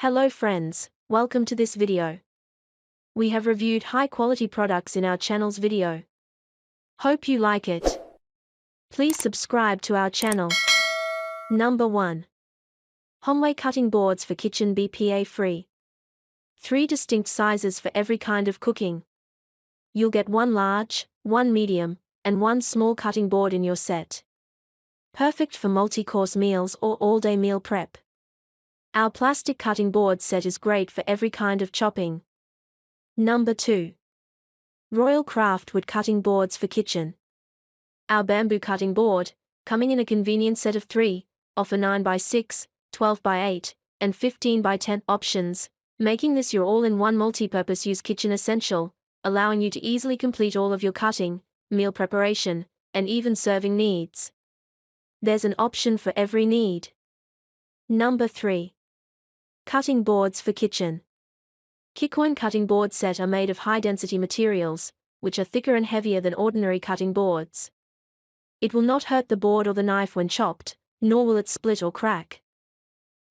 Hello friends, welcome to this video. We have reviewed high quality products in our channel's video. Hope you like it. Please subscribe to our channel. Number 1. HOMWE cutting boards for kitchen BPA free. 3 distinct sizes for every kind of cooking. You'll get 1 large, 1 medium, and 1 small cutting board in your set. Perfect for multi-course meals or all-day meal prep. Our plastic cutting board set is great for every kind of chopping. Number 2. Royal Craft wood cutting boards for kitchen. Our bamboo cutting board, coming in a convenient set of 3, offer 9x6, 12x8, and 15x10 options, making this your all-in-one multi-purpose use kitchen essential, allowing you to easily complete all of your cutting, meal preparation, and even serving needs. There's an option for every need. Number 3. Cutting boards for kitchen. 𝐏𝐫𝐞𝐦𝐢 cutting board set are made of high-density materials, which are thicker and heavier than ordinary cutting boards. It will not hurt the board or the knife when chopped, nor will it split or crack.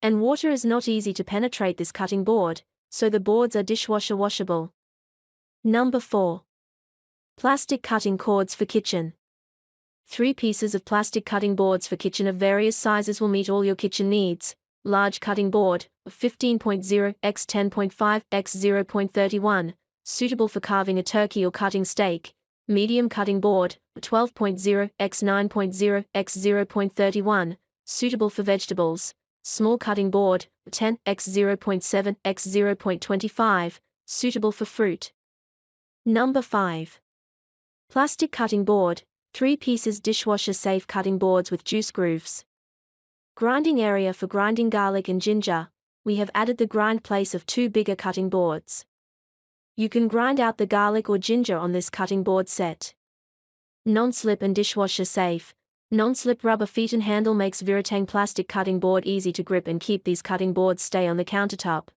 And water is not easy to penetrate this cutting board, so the boards are dishwasher washable. Number 4. Plastic cutting cords for kitchen. 3 pieces of plastic cutting boards for kitchen of various sizes will meet all your kitchen needs. Large cutting board, 15.0 x 10.5 x 0.31, suitable for carving a turkey or cutting steak. Medium cutting board, 12.0 x 9.0 x 0.31, suitable for vegetables. Small cutting board, 10 x 0.7 x 0.25, suitable for fruit. Number 5. Plastic cutting board, 3 pieces dishwasher safe cutting boards with juice grooves. Grinding area for grinding garlic and ginger. We have added the grind place of 2 bigger cutting boards. You can grind out the garlic or ginger on this cutting board set. Non-slip and dishwasher safe. Non-slip rubber feet and handle makes Viratang plastic cutting board easy to grip and keep. These cutting boards stay on the countertop,